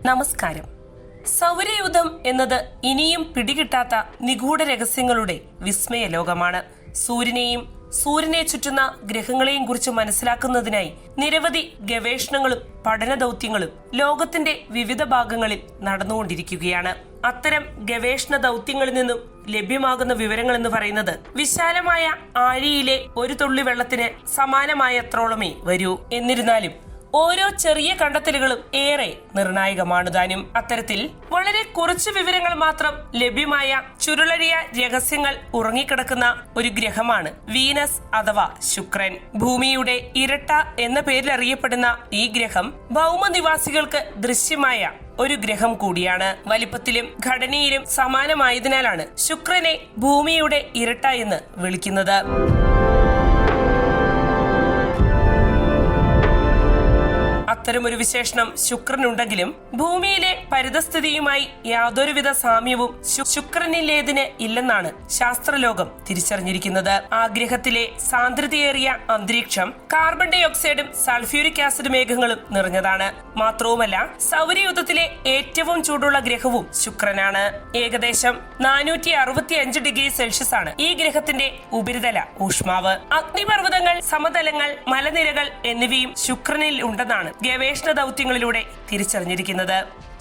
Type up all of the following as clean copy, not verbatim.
നമസ്കാരം. സൗരയൂഥം എന്നത് ഇനിയും പിടികിട്ടാത്ത നിഗൂഢ രഹസ്യങ്ങളുടെ വിസ്മയ ലോകമാണ്. സൂര്യനെ ചുറ്റുന്ന ഗ്രഹങ്ങളെയും കുറിച്ച് മനസ്സിലാക്കുന്നതിനായി നിരവധി ഗവേഷണങ്ങളും പഠന ദൗത്യങ്ങളും ലോകത്തിന്റെ വിവിധ ഭാഗങ്ങളിൽ നടന്നുകൊണ്ടിരിക്കുകയാണ്. അത്തരം ഗവേഷണ ദൗത്യങ്ങളിൽ നിന്നും ലഭ്യമാകുന്ന വിവരങ്ങൾ എന്ന് പറയുന്നത് വിശാലമായ ആഴിയിലെ ഒരു തുള്ളി വെള്ളത്തിന് സമാനമായത്രോളമേ വരൂ. എന്നിരുന്നാലും ഓരോ ചെറിയ കണ്ടെത്തലുകളും ഏറെ നിർണായകമാണ് താനും. അത്തരത്തിൽ വളരെ കുറച്ച് വിവരങ്ങൾ മാത്രം ലഭ്യമായ ചുരുളഴിയ രഹസ്യങ്ങൾ ഉറങ്ങിക്കിടക്കുന്ന ഒരു ഗ്രഹമാണ് വീനസ് അഥവാ ശുക്രൻ. ഭൂമിയുടെ ഇരട്ട എന്ന പേരിൽ അറിയപ്പെടുന്ന ഈ ഗ്രഹം ഭൗമനിവാസികൾക്ക് ദൃശ്യമായ ഒരു ഗ്രഹം കൂടിയാണ്. വലിപ്പത്തിലും ഘടനയിലും സമാനമായതിനാലാണ് ശുക്രനെ ഭൂമിയുടെ ഇരട്ട എന്ന് വിളിക്കുന്നത്. അത്തരമൊരു വിശേഷണം ശുക്രനുണ്ടെങ്കിലും ഭൂമിയിലെ പരിതസ്ഥിതിയുമായി യാതൊരുവിധ സാമ്യവും ശുക്രനിലേതിന് ഇല്ലെന്നാണ് ശാസ്ത്രലോകം തിരിച്ചറിഞ്ഞിരിക്കുന്നത്. ആ ഗ്രഹത്തിലെ സാന്ദ്രതയേറിയ അന്തരീക്ഷം കാർബൺ ഡൈ ഓക്സൈഡും സൾഫ്യൂരിക് ആസിഡ് മേഘങ്ങളും നിറഞ്ഞതാണ്. മാത്രവുമല്ല, സൗരയൂഥത്തിലെ ഏറ്റവും ചൂടുള്ള ഗ്രഹവും ശുക്രനാണ്. ഏകദേശം 465 ഡിഗ്രി സെൽഷ്യസ് ആണ് ഈ ഗ്രഹത്തിന്റെ ഉപരിതല ഊഷ്മാവ്. അഗ്നിപർവ്വതങ്ങൾ, സമതലങ്ങൾ, മലനിരകൾ എന്നിവയും ശുക്രനിൽ ഉണ്ടെന്നാണ് ഗവേഷണ ദൗത്യങ്ങളിലൂടെ തിരിച്ചറിഞ്ഞിരിക്കുന്നത്.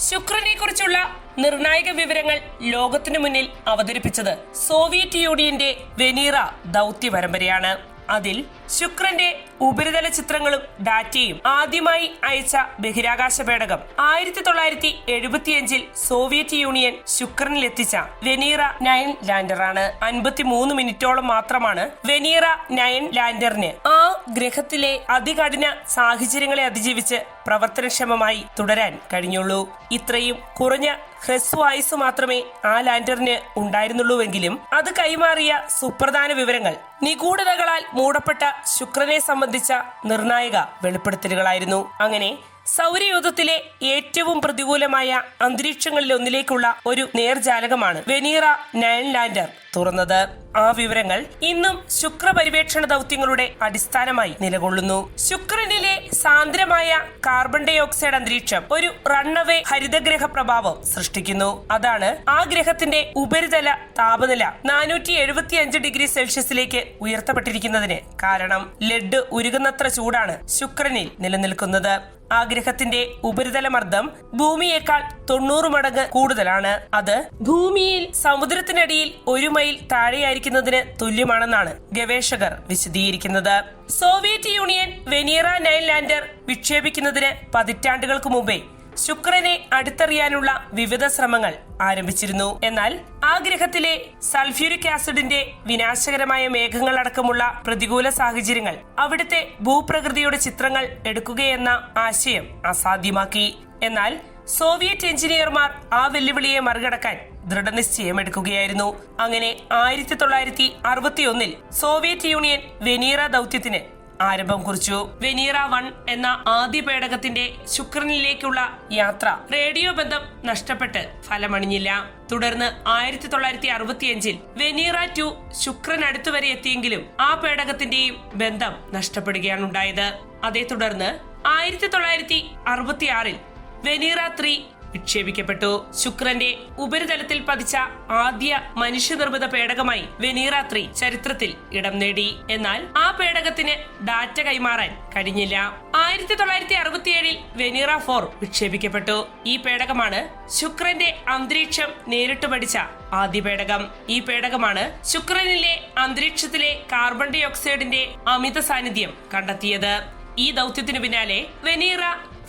ശുക്രനെ കുറിച്ചുള്ള നിർണായക വിവരങ്ങൾ ലോകത്തിനു മുന്നിൽ അവതരിപ്പിച്ചത് സോവിയറ്റ് യൂണിയന്റെ വെനീറ ദൗത്യ പരമ്പരയാണ്. അതിൽ ശുക്രന്റെ ഉപരിതല ചിത്രങ്ങളും ഡാറ്റയും ആദ്യമായി അയച്ച ബഹിരാകാശ പേടകം 1975 സോവിയറ്റ് യൂണിയൻ ശുക്രനിലെത്തിച്ച വെനീറ 9 ലാൻഡറാണ്. 53 മിനിറ്റോളം മാത്രമാണ് വെനീറ 9 ലാൻഡറിന് ആ ഗ്രഹത്തിലെ അതികഠിന സാഹചര്യങ്ങളെ അതിജീവിച്ച് പ്രവർത്തനക്ഷമമായി തുടരാൻ കഴിഞ്ഞുള്ളൂ. ഇത്രയും കുറഞ്ഞ ഹ്രസ്വായുസ് മാത്രമേ ആ ലാൻഡറിന് ഉണ്ടായിരുന്നുള്ളൂവെങ്കിലും അത് കൈമാറിയ സുപ്രധാന വിവരങ്ങൾ നിഗൂഢതകളാൽ മൂടപ്പെട്ട ശുക്രനെ സംബന്ധിച്ച നിർണായക വെളിപ്പെടുത്തലുകളായിരുന്നു. അങ്ങനെ സൗരയൂഥത്തിലെ ഏറ്റവും പ്രതികൂലമായ അന്തരീക്ഷങ്ങളിൽ ഒന്നിലേക്കുള്ള ഒരു നേർജാലകമാണ് വെനീറ 9 ലാൻഡർ തുറന്നത്. ആ വിവരങ്ങൾ ഇന്നും ശുക്ര പര്യവേക്ഷണ ദൗത്യങ്ങളുടെ അടിസ്ഥാനമായി നിലകൊള്ളുന്നു. ശുക്രനിലെ സാന്ദ്രമായ കാർബൺ ഡൈ ഓക്സൈഡ് അന്തരീക്ഷം ഒരു റണ്ണവേ ഹരിതഗ്രഹ പ്രഭാവം സൃഷ്ടിക്കുന്നു. അതാണ് ആ ഗ്രഹത്തിന്റെ ഉപരിതല താപനില 475 ഡിഗ്രി സെൽഷ്യസിലേക്ക് ഉയർത്തപ്പെട്ടിരിക്കുന്നതിന് കാരണം. ലെഡ് ഉരുകുന്നത്ര ചൂടാണ് ശുക്രനിൽ നിലനിൽക്കുന്നത്. ആ ഗ്രഹത്തിന്റെ ഉപരിതല മർദ്ദം ഭൂമിയേക്കാൾ 90 മടങ്ങ് കൂടുതലാണ്. അത് ഭൂമിയിൽ സമുദ്രത്തിനടിയിൽ 1 മൈൽ താഴെയായിരിക്കുന്നതിന് തുല്യമാണെന്നാണ് ഗവേഷകർ വിശദീകരിക്കുന്നത്. സോവിയറ്റ് യൂണിയൻ വെനീറ 9 ലാൻഡർ വിക്ഷേപിക്കുന്നതിന് പതിറ്റാണ്ടുകൾക്ക് മുമ്പേ ശുക്രനെ അടുത്തറിയാനുള്ള വിവിധ ശ്രമങ്ങൾ ആരംഭിച്ചിരുന്നു. എന്നാൽ ആ ഗ്രഹത്തിലെ സൾഫ്യൂരിക് ആസിഡിന്റെ വിനാശകരമായ മേഘങ്ങൾ അടക്കമുള്ള പ്രതികൂല സാഹചര്യങ്ങൾ അവിടുത്തെ ഭൂപ്രകൃതിയുടെ ചിത്രങ്ങൾ എടുക്കുകയെന്ന ആശയം അസാധ്യമാക്കി. എന്നാൽ സോവിയറ്റ് എഞ്ചിനീയർമാർ ആ വെല്ലുവിളിയെ മറികടക്കാൻ ദൃഢനിശ്ചയമെടുക്കുകയായിരുന്നു. അങ്ങനെ 1961 സോവിയറ്റ് യൂണിയൻ വെനീറ ദൗത്യത്തിന് ആരംഭം കുറിച്ചു. വെനീറ 1 എന്ന ആദ്യ പേടകത്തിന്റെ ശുക്രനിലേക്കുള്ള യാത്ര റേഡിയോ ബന്ധം നഷ്ടപ്പെട്ട് ഫലമണിഞ്ഞില്ല. തുടർന്ന് 1965 വെനീറ 2 ശുക്രൻ അടുത്തുവരെ എത്തിയെങ്കിലും ആ പേടകത്തിന്റെയും ബന്ധം നഷ്ടപ്പെടുകയാണ് ഉണ്ടായത്. അതേ തുടർന്ന് 1966 വെനീറ 3 വിക്ഷേപിക്കപ്പെട്ടു. ശുക്രന്റെ ഉപരിതലത്തിൽ പതിച്ച ആദ്യ മനുഷ്യനിർമ്മിത പേടകമായി വെനീറ 3 ചരിത്രത്തിൽ ഇടം നേടി. എന്നാൽ ആ പേടകത്തിന് ഡാറ്റ കൈമാറാൻ കഴിഞ്ഞില്ല. 1967 വെനീറ 4 വിക്ഷേപിക്കപ്പെട്ടു. ഈ പേടകമാണ് ശുക്രന്റെ അന്തരീക്ഷം നേരിട്ട് പഠിച്ച ആദ്യ പേടകം. ഈ പേടകമാണ് ശുക്രനിലെ അന്തരീക്ഷത്തിലെ കാർബൺ ഡൈ ഓക്സൈഡിന്റെ അമിത സാന്നിധ്യം കണ്ടെത്തിയത്. ഈ ദൗത്യത്തിനു പിന്നാലെ വെനീറ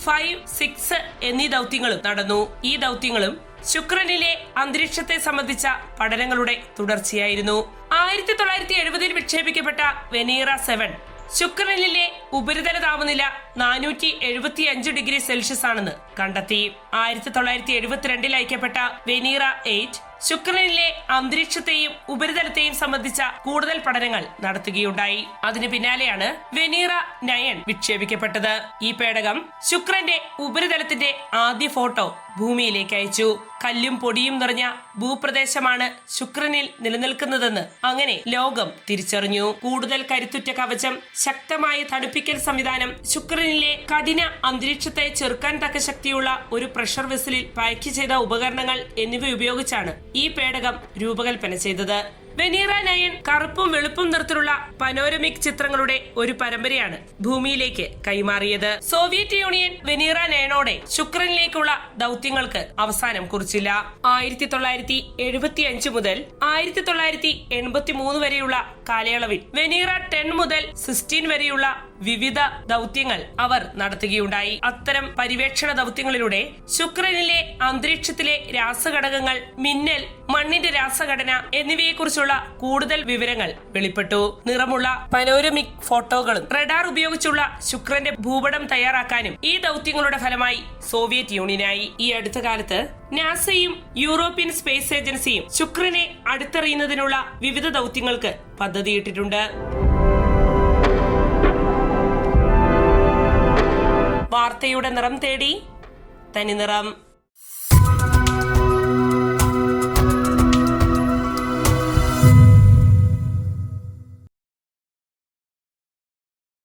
5, 6 എന്നീ ദൗത്യങ്ങളും നടന്നു. ഈ ദൗത്യങ്ങളും ശുക്രനിലെ അന്തരീക്ഷത്തെ സംബന്ധിച്ച പഠനങ്ങളുടെ തുടർച്ചയായിരുന്നു. 1970 വിക്ഷേപിക്കപ്പെട്ട വെനീറ 7 ശുക്രനിലെ ഉപരിതല താപനില 475 ഡിഗ്രി സെൽഷ്യസ് ആണെന്ന് കണ്ടെത്തി. 1972 അയക്കപ്പെട്ട വെനീറ 8 ശുക്രനിലെ അന്തരീക്ഷത്തെയും ഉപരിതലത്തെയും സംബന്ധിച്ച കൂടുതൽ പഠനങ്ങൾ നടത്തുകയുണ്ടായി. അതിനു പിന്നാലെയാണ് വെനീറ 9 വിക്ഷേപിക്കപ്പെട്ടത്. ഈ പേടകം ശുക്രന്റെ ഉപരിതലത്തിന്റെ ആദ്യ ഫോട്ടോ ഭൂമിയിലേക്ക് അയച്ചു. കല്ലും പൊടിയും നിറഞ്ഞ ഭൂപ്രദേശമാണ് ശുക്രനിൽ നിലനിൽക്കുന്നതെന്ന് അങ്ങനെ ലോകം തിരിച്ചറിഞ്ഞു. കൂടുതൽ കരുത്തുറ്റ കവചം, ശക്തമായ തണുപ്പിക്കൽ സംവിധാനം, ശുക്രനിലെ കഠിന അന്തരീക്ഷത്തെ ചെറുക്കാൻ തക്ക ശക്തിയുള്ള ഒരു പ്രഷർ വെസലിൽ പാക്ക് ചെയ്ത ഉപകരണങ്ങൾ എന്നിവ ഉപയോഗിച്ചാണ് ഈ പേടകം രൂപകൽപ്പന ചെയ്തത്. വെനീറ 9 കറുപ്പും വെളുപ്പും നിറത്തിലുള്ള പനോരമിക് ചിത്രങ്ങളുടെ ഒരു പരമ്പരയാണ് ഭൂമിയിലേക്ക് കൈമാറിയത്. സോവിയറ്റ് യൂണിയൻ വെനീറ 9 ശുക്രനിലേക്കുള്ള ദൗത്യങ്ങൾക്ക് അവസാനം കുറിച്ചില്ല. 1975 മുതൽ 1983 വരെയുള്ള കാലയളവിൽ വെനീറ 10 മുതൽ 16 വരെയുള്ള വിവിധ ദൗത്യങ്ങൾ അവർ നടത്തുകയുണ്ടായി. അത്തരം പര്യവേക്ഷണ ദൗത്യങ്ങളിലൂടെ ശുക്രനിലെ അന്തരീക്ഷത്തിലെ രാസഘടകങ്ങൾ, മിന്നൽ, മണ്ണിന്റെ രാസഘടന എന്നിവയെക്കുറിച്ചുള്ള കൂടുതൽ വിവരങ്ങൾ വെളിപ്പെട്ടു. നിറമുള്ള പനോരമിക് ഫോട്ടോകളും റഡാർ ഉപയോഗിച്ചുള്ള ശുക്രന്റെ ഭൂപടം തയ്യാറാക്കാനും ഈ ദൗത്യങ്ങളുടെ ഫലമായി സോവിയറ്റ് യൂണിയനായി. ഈ അടുത്ത കാലത്ത് നാസയും യൂറോപ്യൻ സ്പേസ് ഏജൻസിയും ശുക്രനെ അടുത്തറിയുന്നതിനുള്ള വിവിധ ദൗത്യങ്ങൾക്ക് പദ്ധതിയിട്ടിട്ടുണ്ട്. വാർത്തയുടെ നിറം തേടി തനി നിറം.